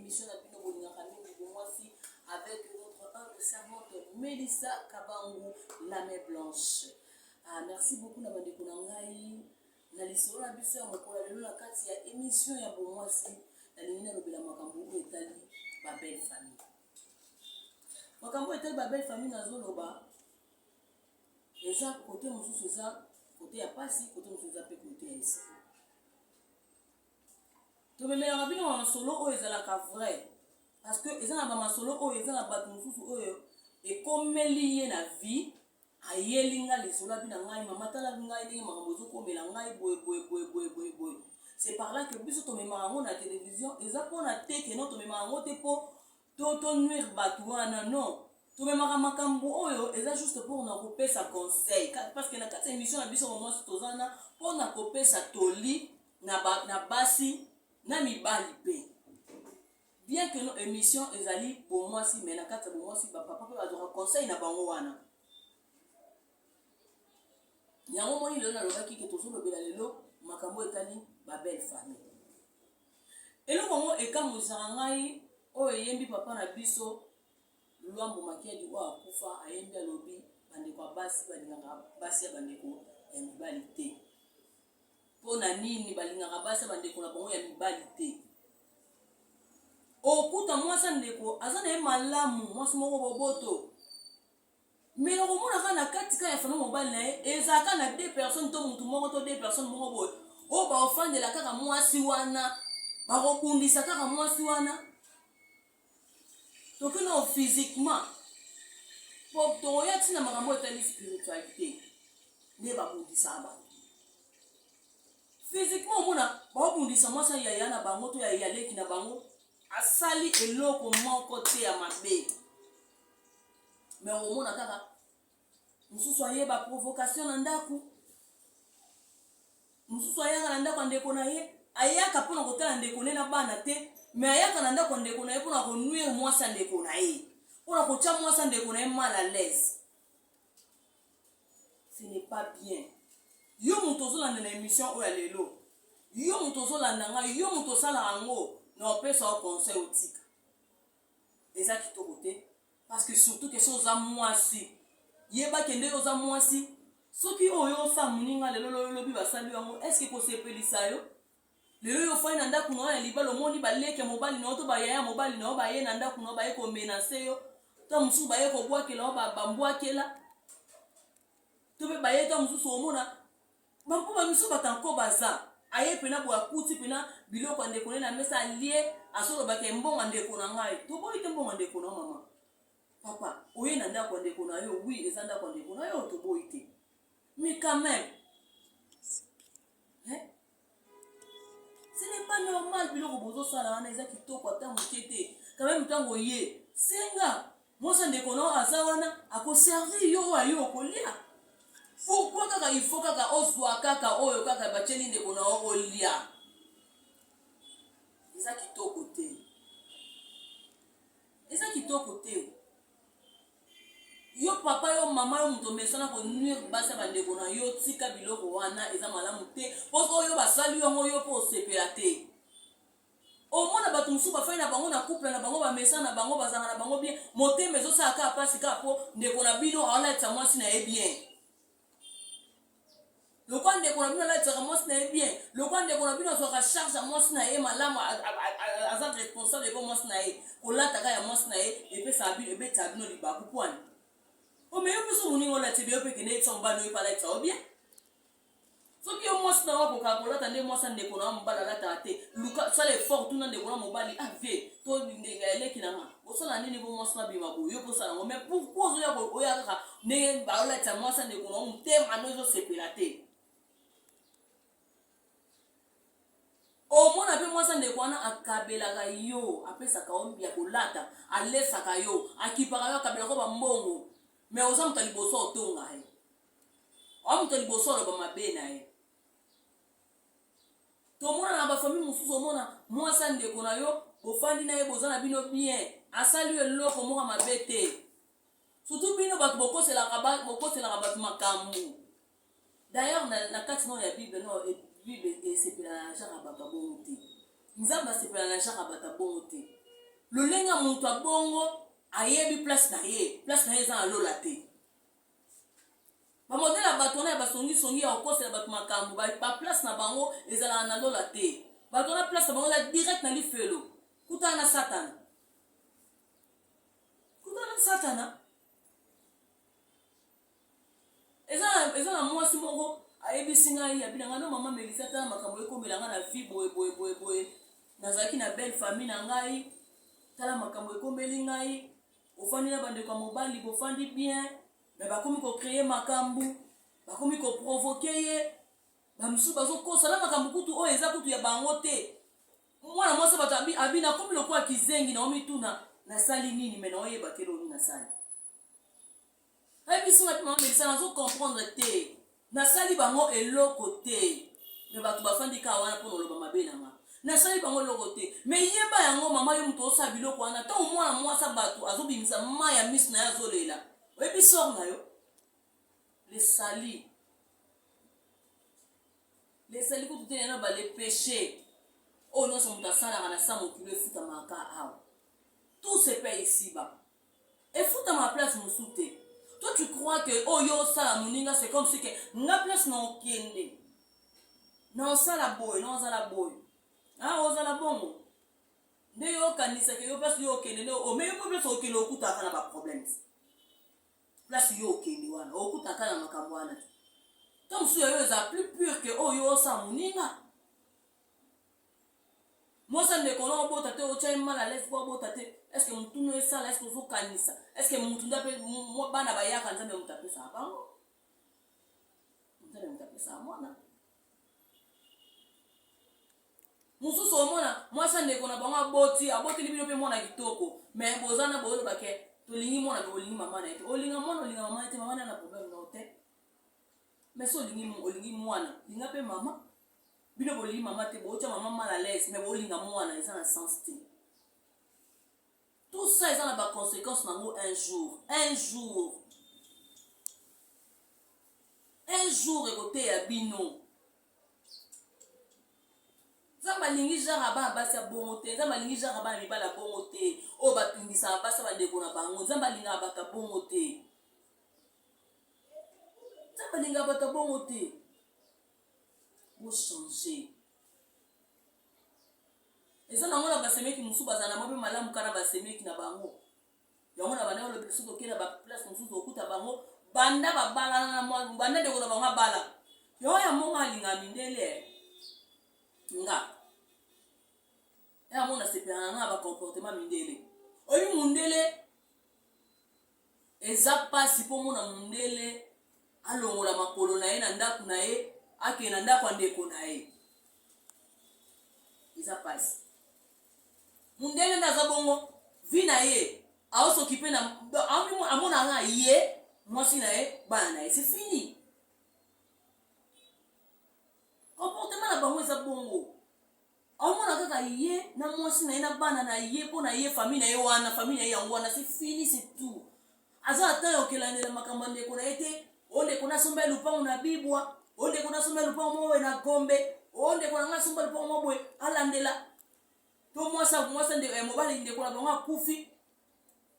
émission avec notre humble servante Mélissa Kabangou, la main blanche. Ah, merci beaucoup na bande konangai. Na lisolo na biso ya mokola lelo na kati ya émission ya bomwasi na lingina lobela makambo etali ba belle famille. Makambo etali ba belle famille na zoloba. Eza côté mosusu eza côté ya pasi, côté mosusu eza pe côté ya esi. To memela bino en solo o ezalaka vrai. Parce que ils ont un masolo oh ils ont un bateau sous oh et comme lié na vie a yelinga les sola bina ngai mama tala ngai ni makambozo ko melangai boy. C'est par là que biso to memango na télévision ils a pour na teke non to memango te po to nuire batouana non to memaka makambo oh ils a juste pour na couper sa conseil parce que na quatre émission na biso moment tozana pour na couper sa toli na basi na mibali pe. Bien que nos émissions ezali pour moi si mais na kata pour moi si papa peut avoir conseil na bango wana yango moni le na lobaki ke tozo lobela lelo makambo etali ba belle famille elo bango ekamusanga ngai o yembi papa na biso luambo makiadi o akufa ayembi alobi bande kwa basi balingaka basi ya bandeko ya mibali te pona nini balingaka basi ya bandeko na bango ya mibali te. Okuta mwasa ndeko azana ye malamu mwasi moko boboto mais okomona kana katika ya famille mobile na ye ezaka na 2 personnes to mutu moko to 2 personnes moko boye o ba ofandela kaka mwasi wana bakokundisa kaka mwasi wana tokino physiquement po toya tina makambo etali spiritualité ne bakundisa abantu physiquement omona bakundisa mwasi ya yana bango to ya yaleki na bango asali eloko moko te ya mabe mais omona kaka mususu ayeba provocation na ndaku mususu ayaka na ndaku ndeko na ye ayaka pona kotala ndeko na bana te mais ayaka na ndaku ndeko na ye pona konuire mwasi ndeko na ye pona kocha mwasi ndeko na ye mal à l'aise. Ce n'est pas bien. Yo mutozo la na émission o ya lelo yo mutozo la nga yo mutosala ango non peut ça conseil outique des actes de côté parce que surtout que chose à moi si yeba kende oza moi si soki oyo sa muninga lelo lobi basali yango est-ce que ko sepelisa yo lelo yo fa nanda kuno ya libalo moni baleke mobali no to bayaya mobali no baye nanda kuno baye ko menacer yo to musu baye ko bwakela ba bambwakela to be baye to musu omona bampo ba musu batanko baza aye pena bo akuti pena biloko ndeko na mesa lié asolo bake mbonga ndeko na ngai to boy te mbonga ndeko na mama papa oye na ndako ndeko na yo oui ezanda ko ndeko na yo to boy te mais quand même hein ce n'est pas normal biloko bozo sala na eza kitoko ata mokete quand même tango ye senga mosa ndeko na azawana akoservir yo ayo kolia. Pourquoi kaka il faut kaka oswa kaka oyo kaka bacheli ndeko na olia eza kitoko te yo papa yo mama yo muto mesana ko nuire basa bandeko na yo tika biloko wana eza malamu te parce oyo basali yango yo po sepela te omona bato musu bafai na bango na couple na bango bamesana na bango bazanga na bango bien motema ezosala kaka pasi kaka po ndeko na bino aolatisa mwasi na ye bien. Le quoi de qu'on a la tiramosse n'est bien. Le quoi de qu'on a la charge à moi snae malam à responsable de moi snae. Pour la taga à moi snae et puis ça et puis ça no liba point. Oh mais on peut se munir on la tibio pe que net son bano et pas la ça bien. So qui au moins snae pour calculer attendez moi ça ne qu'on a mbala la tate. Luka ça les fort tout dans de qu'on a mobile ave to ndengale kinama. O so la nini pour moi snae bima ko yo pour ça mais pourquoi o ya ka ne ba la ta moi ça ne qu'on a un thème à nous se pélater. O mona pe mwasa ndeko wana akabelaka yo apesaka ombi ya kolata alesaka yo akipaka yo akabelaka ba mbongo mais oza muta liboso otonga he o muta liboso lo ba mabe na he to mona na ba famille mususu omona mwasa ndeko na yo bofandi na ye bozana bino bien asali eloko moka mabe te surtout bino bato bokoselaka bato makambo d'ailleurs na kati no ya Bible no Bible et c'est pour la chara bata bonté. Nzamba c'est pour la chara bata bonté. Lolenga muntu abongo ayebi place na ye eza na lola te. Ba modèle ya bato na basongi ya okosela bato makambo ba place na bango ezala na lola te. Bato na place na bango la direct na lifelo. Kuta na Satana. Eza na mwasi moko ayebisi ngai abinanga no mama Melissa tala makambo ekomelanga na vie boye. Nazalaki na belle famille na ngai. Tala makambo ekomeli ngai. Ofandi na bandeko mobali bofandi bien. Mais bakomi ko créer makambo. Bakomi ko provoquer ye. Bamsu bazo ko sala makambo kutu o eza kutu ya bango te. Mwana mwasi bato abina komi lokwa kizengi na omituna na sali nini mais na oyeba kelo ni na sali. Biso na mama Melissa nazo comprendre te. Na sali bango eloko te. Mais bato bafandi ka wana po loba mabe na nga. Na sali bango eloko te. Mais yeba yango mama yo muto osa biloko wana ta mwana mwasa bato azobimisa mama ya miss na ya zolela. Oyebi sor na yo. Les sali kutu te yana ba les péchés. Oh non, son tasala na sa mokilo efuta maka awa. Tout se paie ici-bas. Efuta ma place musute. Toi tu crois que oh yo sala moninga c'est comme si que na place na okende. Na osala boy, na osala boy. Ah osala bongo. Nde yo kanisa ke yo place yo okende no o mais yo place okende okuta kana ba problème. Place yo okende wana okuta kana makambo wana. Comme si yo za plus pur que oh yo sa moninga. Moi ça ne connaît pas tate ocha mal à l'aise pour botate. Est-ce que mutuno est ça est-ce que vous kanisa? Est-ce que mutunda pe moi bana ba ya kanza me mutape ça bango? Mutape ça mwana. Mususu omona moi ça ne connaît pas aboti libino pe mwana kitoko. Mais bozana bolo bake tolingi mwana be olingi mama na ete. Olinga mama ete mama na problème na hotel. Mais so olingi mwana, linga pe mama. Bino boli mama te bocha mama mal à l'aise mais boli nga mwana eza na sens te. Tout ça eza na ba conséquences nango un jour ekote ya bino. Zamba lingi jara ba basi ya bongo te, zamba lingi jara ba mibala bongo te. O batungisa basi ba ndeko na bango, zamba linga bata bongo te. Zamba linga bata bongo te. Vous changer. Et ça n'a pas de qui nous souba dans la mobile malam kana baseme qui n'a pas mot. Yango na bana le biso to kela ba place nous to kuta bango banda ba bala na mo banda de ko na banga bala. Yo ya monga linga mindele. Nga. Ya mona sepera na ba comportement mindele. Oyi mundele eza pasi po mona mundele alongola makolo na ye na ndaku na ye. Ake na ndako ndeko na ye. Isa passe. Mundele ndaza bongo vi na ye. A s'occuper na amona nga ye, mwasi na ye, bana na ye. C'est fini. Comportement na bango eza bongo. Amona kaka ye na mwasi na ye na bana na ye po na ye famille na ye wana, famille na ye yango wana, c'est fini, c'est tout. Aza ata okelandela makambo ndeko na ye te, onde kona somba lupango na bibwa. Onde kuna sumba lupa mwe na gombe onde kuna nga sumba lupa mwe alandela to mwasa nde mobali nde kuna bango kufi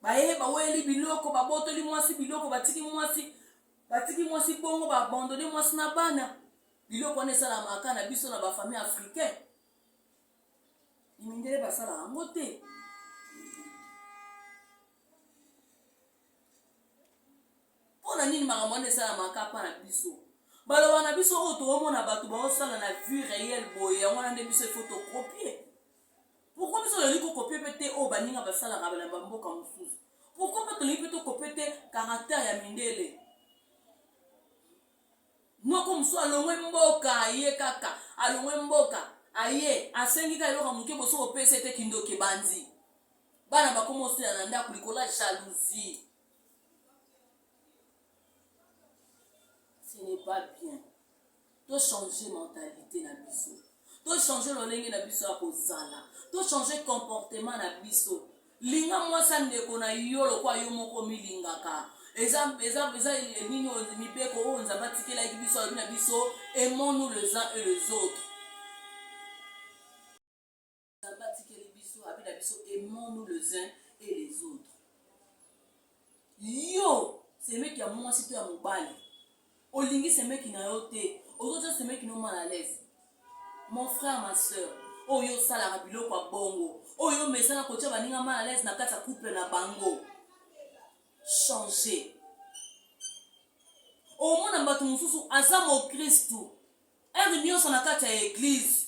baye baweli biloko babotoli mwasi biloko batiki mwasi bongo ba abandonner mwasi na bana biloko ne sala maka na biso na ba famille africaine imindele basala ngote pona nini makambo ne sala maka pa na biso. Baloba na biso o to omona bato ba osala na vie réelle boye yango na nde biso photocopier. Pourquoi biso le liko copier pété o baninga basala ka bala mboka mususu? Pourquoi pas to liko to copier té caractère ya mindele? Noko musu alongwe mboka aye kaka alongwe mboka aye asengi ka eloka muke boso opese te kindoke banzi. Bana bakomo osala na ndako likola jalousie. Ce n'est pas bien. Tu changer mentalité na biso. Tu changer lolenge na biso akozala. Tu changer comportement na biso. Linga mwasa ndeko na yo lokwa yo moko milingaka. Eza nini mibeko o nzamba tikela biso na biso aimons-nous les uns et les autres. Nzamba tikela biso abina biso aimons-nous les uns et les autres. Yo, c'est mec qui a moi si tu as mon bal. Olingi c'est mec qui n'a yoté. Aux autres c'est mec qui n'ont mal à l'aise. Mon frère, ma soeur. Oh yo sala rabilo kwa bongo. Oh yo mesana kocha baninga mal à l'aise na kata couple na bango. Changer. Au moins na bato mususu azamo Christo. Réunion sur la carte à l'église.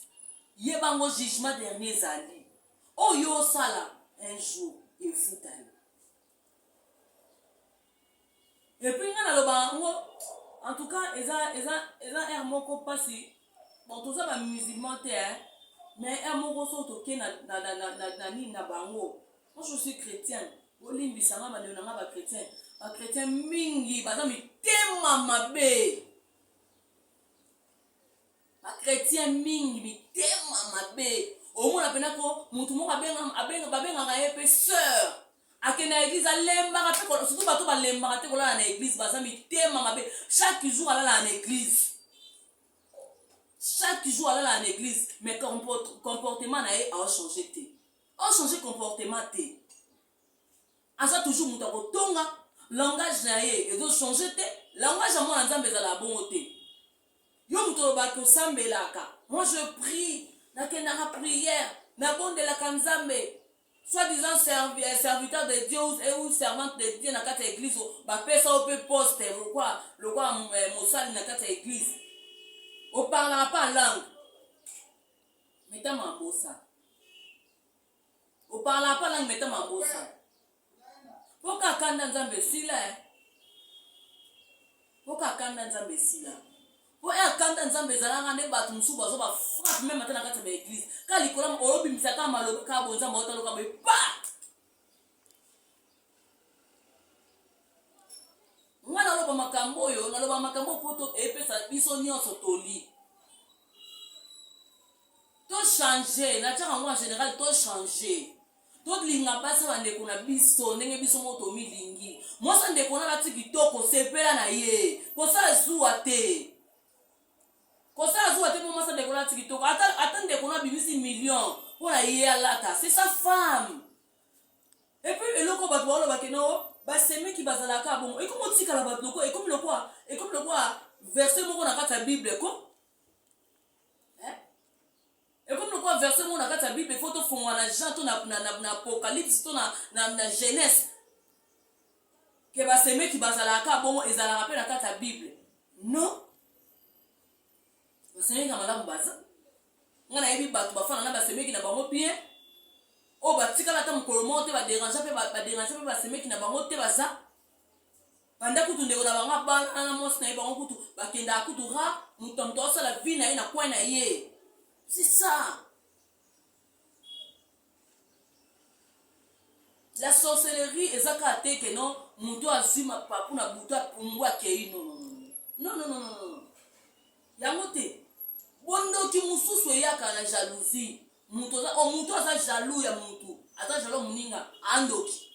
Yebango jugement dernier zali. Oh yo sala un jour il faut aller. Et puis en tout cas eza un moko passé. Bon tout ça va musulman mais un moko so toke na bango. Moi je suis chrétien. Olimbi sanga ba nanga ba chrétien. Ba chrétien mingi ba mi tema mabe. Ba chrétien mingi mi tema mabe. Au moins apena ko mutu moko abenga ga pe sœur. Akena église alemba pe ko surtout bato ba lemba te ko la na église ba mi tema mabe. Chaque jour ala la église. Chaque jour à la l'église, mais comportement n'a pas changé. A changé comportement. A ça toujours mon tonga langage n'a pas changé. Langage à moi nzambe za la bonté. Yo muto ba ko sambelaka. Moi je prie, na kenara prière, na bonde la kanzambe. Soi-disant serviteur de Dieu ou servante de Dieu na kata église, ba pesa au peu poste, le quoi mosali na kata église. On ne parlera pas en langue. Mettez ma bossa. On ne parlera pas en langue, mettez ma bossa. Pourquoi quand dans un imbécile? Pourquoi quand dans un imbécile? Pourquoi quand dans un imbécile? On a battu un souba, on va frapper même maintenant dans l'église. Quand les colons ont mis ça comme malo, quand on a monté le câble, bah! Nga na loba makambo yo na loba makambo poto epesa biso nyonso toli to changer na tshaka ngwa en général to changer to linga basa bande kuna biso ndenge biso moto milingi mosa ndeko na lati kitoko sepela na ye ko sa zuwa te mo mosa ndeko na lati kitoko ata ndeko na bibisi million pour la ye alata c'est sa femme et puis eloko bato ba loba keno ba seme ki bazalaka bon et comme tika la bato loko et comme le quoi verset moko na kata Bible ko et comme le quoi verset moko na kata Bible faut to fongwa na Jean to na Apocalypse to na Genèse ke ba seme ki bazalaka bon ezalaka pe na kata Bible non ba seme ka malamu baza ngana yebi bato bafana na ba seme ki na bango bien o batika la ta mokolo mo te ba déranger pe ba seme ki na bango te baza banda kutu ndeko na bango bana na mos na bango kutu bakenda kutu ra mutomto sa la vie na ye na kwa na ye c'est ça la sorcellerie ezaka te que non muto azima papu na buto apungwa ke non yango te bondo ki mususu eyaka na jalousie muto aza jaloux ya mutu ata jaloux muninga andoki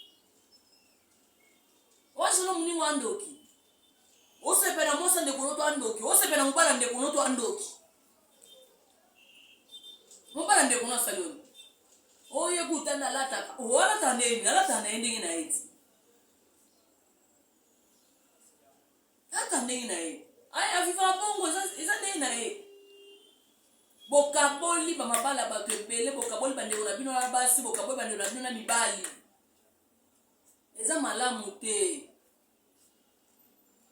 wa jaloux muninga andoki osepela mosa ndeko noto andoki osepela mobala ndeko noto andoki mobala ndeko no salioni oye kutanda lata wala tande ndenge na eti ata ndenge na eti ay aviva bongo eza ndenge na eti bokaboli ba mabala bato ebele bokaboli bandeko na bino na basi bokaboli bandeko na bino na mibali eza malamu te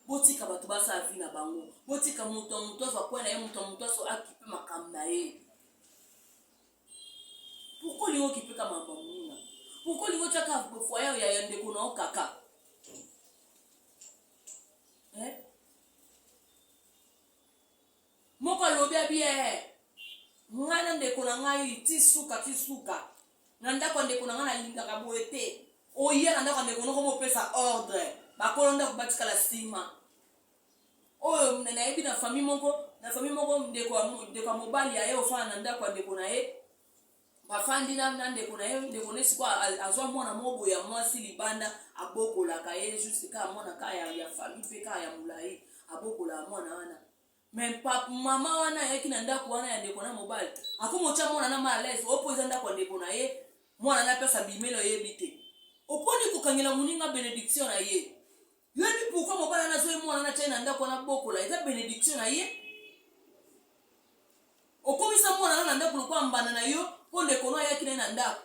botika bato basa avi na bango botika muto azo akwena ye muto azo akipe makambo na ye pourquoi lingo kipe kama mbamuna pourquoi lingo chaka foyer ya ndeko na okaka moko lobi bien ngana ndeko na ngai tisuka na ndako ndeko na ngana lingaka boye te oye na ndako ndeko noko mopesa ordre bakolo ndako batika la sima oyo na yebi na famille moko ndeko mobali aye ofana na ndako ndeko na ye bafandi na ndeko na ye ndeko nesi kwa azwa mwana mobo ya mwasi libanda abokolaka ye juste ka mwana ka ya famille pe ka ya mulai abokola mwana wana mais papa mama wana yaki na ndako wana ya ndeko na mobali akomocha mwana na malaise opoza ndako ndeko na ye mwana na pesa bimelo yebite oponi kokangela muninga bénédiction na ye yebi pourquoi mobala na zo mwana na china ndako na bokola eza bénédiction na ye okomisa mwana na ndako lokwa mbana na yo po ndeko no ayaki na ndako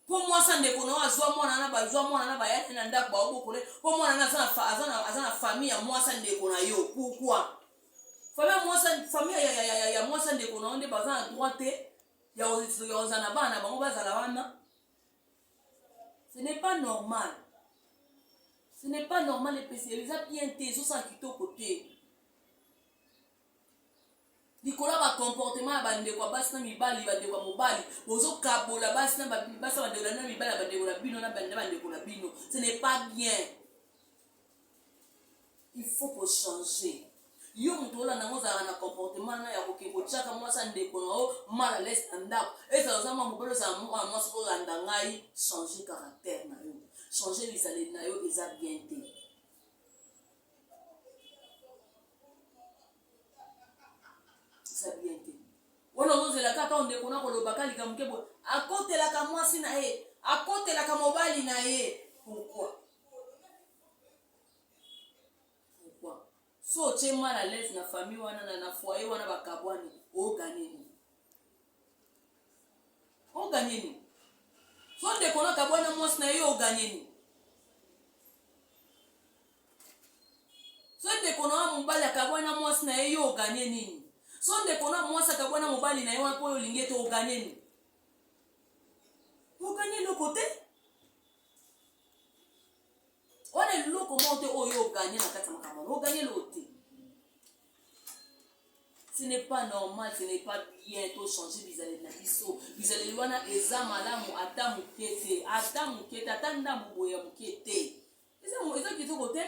po mwasa ndeko no azwa mwana na bazwa mwana na bayaki na ndako ba bokola po mwana na azana famille ya mwasa ndeko na yo pourquoi famille ya mwasa ndeko na onde bazana droite ya ozana bana bango bazala wana. Ce n'est pas normal. Ce n'est pas normal les PC. Les a bien été, ils sont qui au côté. Nicolas va comportement à bande quoi basse na mibali bande quoi mobali. Ozo kabola basse na basse bande na mibali bande quoi bino na bande quoi bino. Ce n'est pas bien. Il faut pour changer. Yo mutola na ngoza na comportement na ya kokeko chaka mwasa ndeko no mal à l'aise andako. Et ça za mobolo za mwasa ko landa ngai changer caractère na yo. Changer les na yo eza bien té. Ça bien té. Wona ngoze la kata ndeko na ko lobaka likamukebo akotela ka mwasi na ye, akotela ka mobali na ye. Pourquoi? So tu es mal à l'aise na famille wana na foyer wana bakabwani o ganeni so de kona kabwana mwasi na yo o ganeni so de kona mobali akabwana mwasi na yo o ganeni so de kona mwasi akabwana mobali na yo wana po yo lingete o ganeni le côté on est le comment oyo gagner na kati makambo on gagner le côté. Ce n'est pas normal, ce n'est pas bien to changer bizarre na biso bizarre wana eza malamu ata mukete ata ndambu boya mukete eza kito côté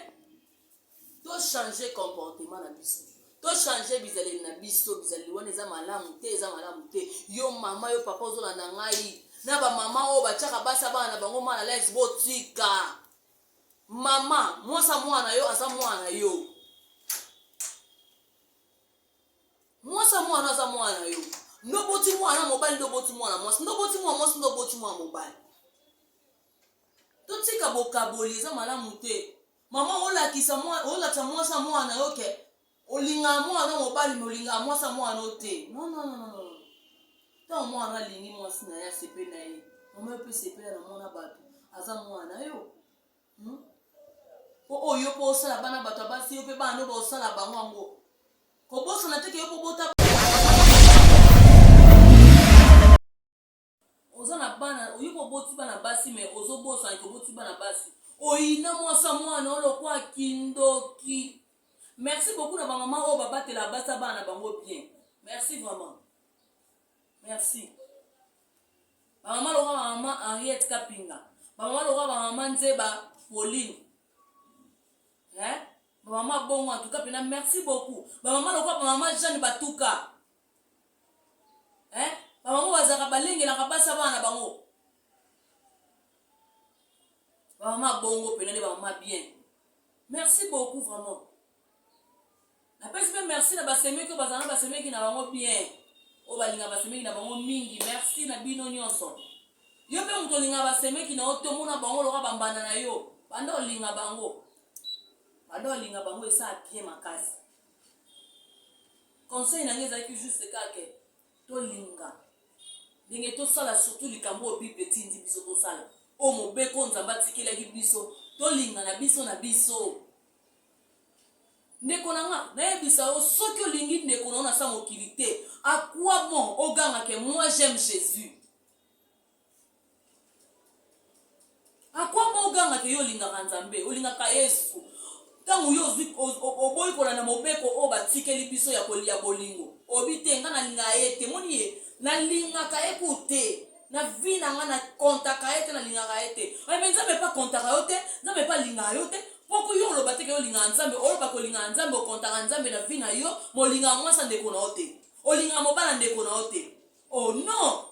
to changer comportement na biso to changer bizarre na biso bizarre wana eza malamu te yo mama yo papa ozola na ngai na ba mama o ba chaka basa bana bango mala les botika mama mwasa mwana yo asa mwana yo mwasa mwana asa mwana yo ndoboti mwana mobali ndoboti mwana mwasa ndoboti mwana mwasa ndoboti mwana mobali totika bokaboli eza malamu te mama olakisa mwasa mwana yo ke olinga mwana mobali me olinga mwasa mwana te non ta mwana lingi mwasi na ya sepe na ye mama yo pe sepe na mwana bato aza mwana yo po oyo po sala bana bato basi yo pe bana bo sala bango ngo ko boso na teke yo po bota ozana bana oyo po boti bana basi me ozo bosa ko boti bana basi oyina mwasa mwana olokwa kindoki. Merci beaucoup na ba maman o babatela basa bana bango bien. Merci vraiment. Merci. Ba maman lo ba maman Henriette Kapinga. Ba maman lo ba maman Nzeba Pauline. Maman bon en tout cas pena merci beaucoup. Maman lo kwa maman Jeanne Batuka. Maman bazaka balenge la kabasa bana bango. Maman bongo pena ba maman bien. Merci beaucoup vraiment. Après c'est merci na baseme ko bazana baseme ki na bango bien. O balinga baseme ki na bango mingi. Merci na bino nyonso. Yo pe muto linga baseme ki na otomo na bango lo ka bambana na yo. Bando linga bango. Alors linga bango esa bien makasi conseil na ngeza ki juste kake to linga ndenge to sala surtout likambo bible tindi biso to sala o mobeko nzamba tikela ki biso to linga na biso ndeko nanga na yebisa o soki olingi ndeko na sa mokilité à quoi bon oganga que moi j'aime Jésus à quoi bon oganga que yo linga nzambe olinga ka Yesu tangu yo oboyi kola na mobeko o batikeli biso ya kolia bolingo obitenga na linga ete moni ye na linga ka ekute na vina nga na kontaka ete na linga ka ete mais nzambe pas kontaka yote nzambe pas linga yote poko yo lo bateke yo linga nzambe o ba ko linga nzambe o kontaka nzambe na vina yo mo linga mwasa ndeko na ote o linga mobala ndeko na ote oh non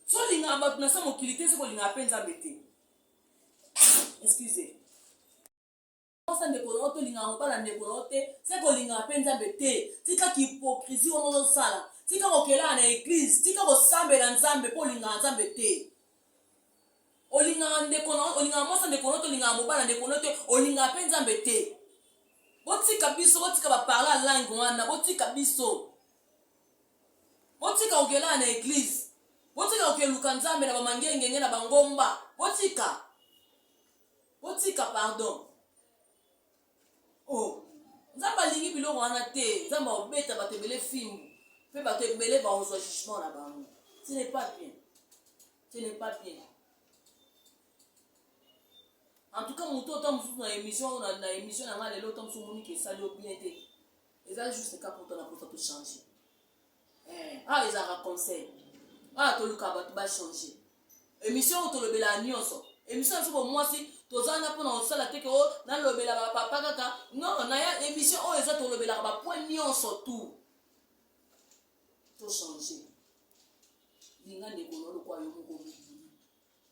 so linga ba na sa mokilité se ko linga penza bete excusez ça ne connaît pas linga mobala ndeko na ote c'est ko linga penza bete tika ki hypocrisie ono sala tika kokela na église, tika kosambela nzambe po olingaka nzambe te. Olingaka ndeko na olingaka mwasi ndeko na to olingaka mobala ndeko na te, olingaka mpe nzambe te. Botika biso, botika baparla langue wana, botika biso. Botika kokela na église. Botika kokeluka nzambe na bamangengenge na bangomba. Botika. Botika pardon. Oh. Nzambe alingi biloko wana te. Nzambe obeta bato ebele fimbu. Pe bato ebele baozwa jugement na bango. Ce n'est pas bien. Ce n'est pas bien. En tout cas, moto autant na émission na nga lelo autant moni ke sali bien te. Eza juste ka pour ton pour changer. Ah, ils ont conseil. Ah, to luka ba ba changer. Émission to lobela nyonso. Émission so moi si to zana pour na sala te ko na lobela ba papa kaka. Non, na ya émission o eza to lobela ba point nyonso tout. To changer. Linga ndeko no kwa yo moko bibi.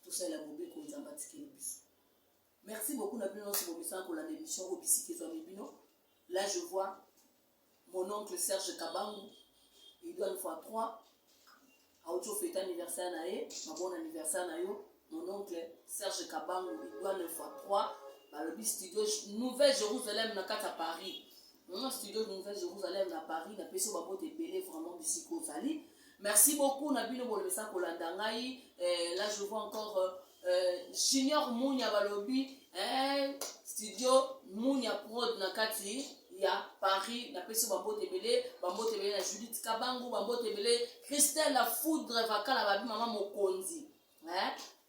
To sala bobe ko nzamba tikeli biso. Merci beaucoup na bino sur l'émission Obisi Kezwamibino. Là je vois mon oncle Serge Kabangu. Il doit une fois 3. Auto fête anniversaire nae, ma bon anniversaire nayo. Mon oncle Serge Kabangu, il doit une fois 3. Bah le studio Nouvelle Jérusalem na à Paris. Mon studio Nouvelle Jérusalem à Paris, na peso babo te belé vraiment Obisi Kozali. Merci beaucoup na bino pour le message Kolanda ngai. Là je vois encore Junior Mounia Balobi, studio Mounia Prod na kati ya Paris, na peso bambo tebele na Judith Kabangu, bambo tebele Christelle la foudre vakala babi mama mokonzi,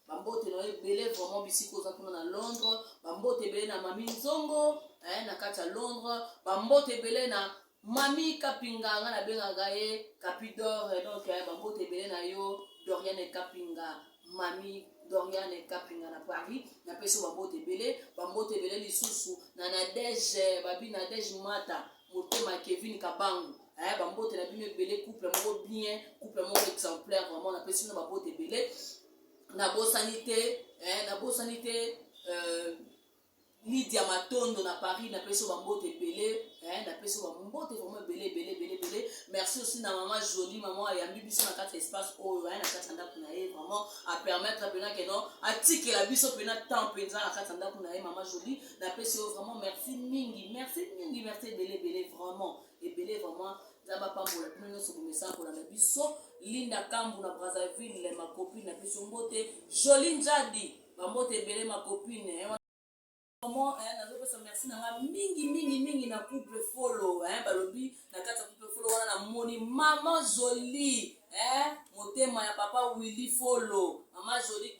bambo tebele vraiment bisiko za kuna na Londres, bambo tebele na mami Nzongo, na kati ya Londres, bambo tebele na mami Kapinga nga na benga gaye Capidor, donc bambo tebele na yo Doriane Kapinga, mami Doriane Kapinga na Paris, na peso bambote bele lisusu na Nadège babi Nadège Mata, motema Kevin Kabangu, bambote na bino belé couple moko bien, couple moko exemplaire vraiment na peso na bambote belé na bosanité, Lydia Matondo na Paris, na peso bambote belé, na peso bambote vraiment belé. Merci aussi na maman Jolie, maman ayambi biso na kati espace oyo, na kati ndako na ye vraiment à permettre pena que non atiki la biso pena temps penza na kati ndako na ye maman Jolie, na peso vraiment merci mingi belé vraiment et belé vraiment zaba pambola pena so komesa ko na biso Linda Kambu na Brazzaville ma copine na peso mbote Jolie Njadi bambote belé ma copine. Comment merci na mingi na couple follow balobi na kati couple follow wana na moni maman Jolie motema ya papa Willy follow maman Jolie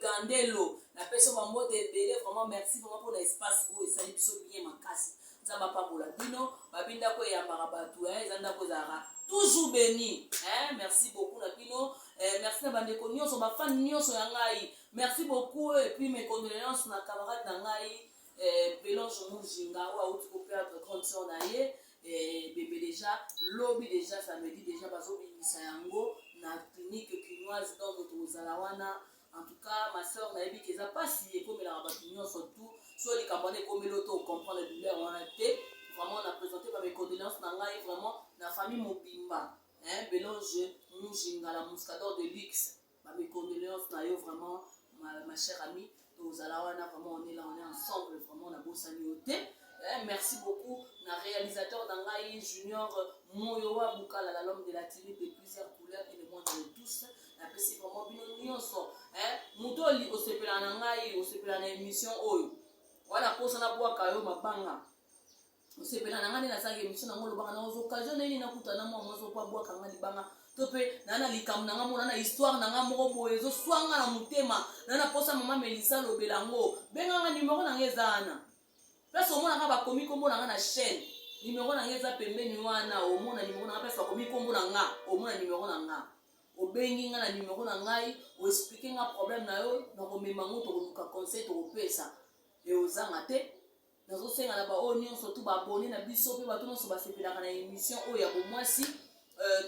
Gandelo na peso bambote belé vraiment merci vraiment pour l'espace où ça y biso bien makasi nzamba pabola bino babinda ko ya marabatu ezanda ko zara toujours béni merci beaucoup na bino merci na bandeko nyonso ba fan nyonso ya ngai. Merci beaucoup et puis mes condoléances na camarade na ngai Belange Mujinga ou a outi ko perdre condition na ye bébé déjà lobby déjà samedi déjà bazo bimisa yango na clinique chinoise donc tozala wana. En tout cas ma sœur na yebi keza pasi e komela ba nyonso tout so li kamone komelo to comprendre le douleur wana te vraiment on a présenté par mes condoléances na ngai vraiment na famille Mobimba Belange Mujinga la muscador de luxe mes condoléances na yo vraiment ma chère amie, nous allons vraiment on est ensemble, vraiment on a beau saluer. Merci beaucoup, na réalisateur d'Angaï Junior Moyowa Bukala, l'homme de la télé de plusieurs couleurs et le monde de tous. C'est vraiment bien nyonso. Muto li osepela nangai, osepela na émission oyo. Voilà pour ça na boa kayo mabanga. Osepela nangai na sa émission na ngolo banga na occasion nini na kutana mo mozo pa boa kanga li banga. Tope nana likam nanga mona na histoire nanga moko boye zo swanga na mutema nana posa mama Melissa lobelango benga nga numéro nanga ezana peso mona nga bakomi kombo nanga na chaîne numéro nanga eza pembeni wana o mona numéro nanga peso bakomi kombo nanga o mona numéro nanga o bengi nga na numéro nanga o expliquer nga problème na yo na ko memango to ko conseil to pesa e ozanga te nazo senga na ba o nyonso tout ba abonné na biso pe ba tout nyonso ba sepelaka na émission o ya bo mwasi.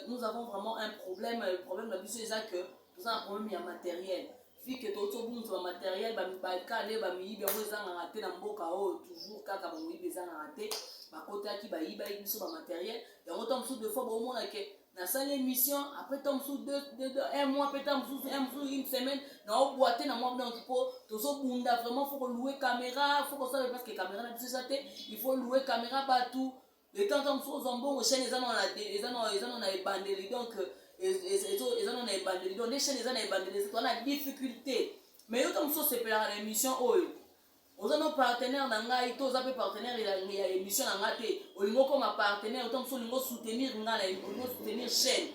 Nous avons vraiment un problème. Le problème de la c'est que nous avons un problème matériel. Vu que tout le monde matériel, toujours quand matériel. Et autant de fois, au moins, na salle émission après tom sous un mois après tom sous une semaine na o boiter na moi donc pour tozo bunda vraiment faut louer caméra faut que ça parce que caméra na biso ça il faut louer caméra partout le temps tom sous zombo chaîne les gens on a bandeli donc les gens on a bandeli donc les chaînes les gens on a bandeli on a difficulté mais yo tom sous c'est pour la émission oyo oza no partenaire na ngai to oza pe partenaire ya émission na ngai te olingo koma partenaire to mosu olingo soutenir ngai olingo soutenir chaîne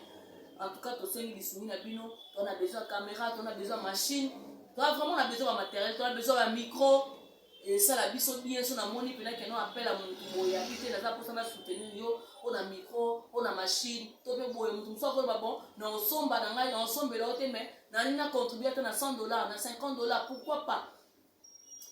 en tout cas tosengi lisungi na bino to na besoin caméra to na besoin machine to vraiment na besoin ba matériel to na besoin ba micro et ça la biso bien so na moni pena que no appelle à mon boy habité na za pour ça soutenir yo on a micro on a machine to pe boy mutu so ko ba bon na osomba na ngai na osombe lo te mais na nina contribuer na $100 na $50 pourquoi pas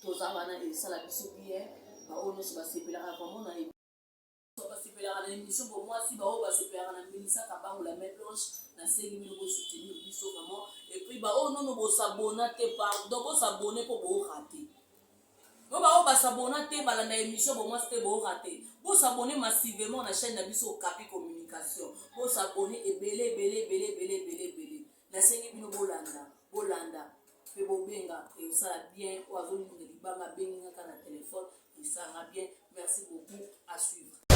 tozabana esala biso bien baoyo nyonso basepelaka vraiment na basepelaka na émission pour moi si baoyo basepelaka na melisaka bango la main blanche nasengi bino bosoutenir biso vraiment et puis baoyo nono bosabona te pardon bosabone mpo boorate no baoyo basabona te balanda émission pour moi te boorate bosabone massivement na chaîne na biso Okapi communication bosabone ebele nasengi bino bolanda pe bobenga et ça la bien ou azoli de libanga benga kana téléphone et ça va bien merci beaucoup à suivre.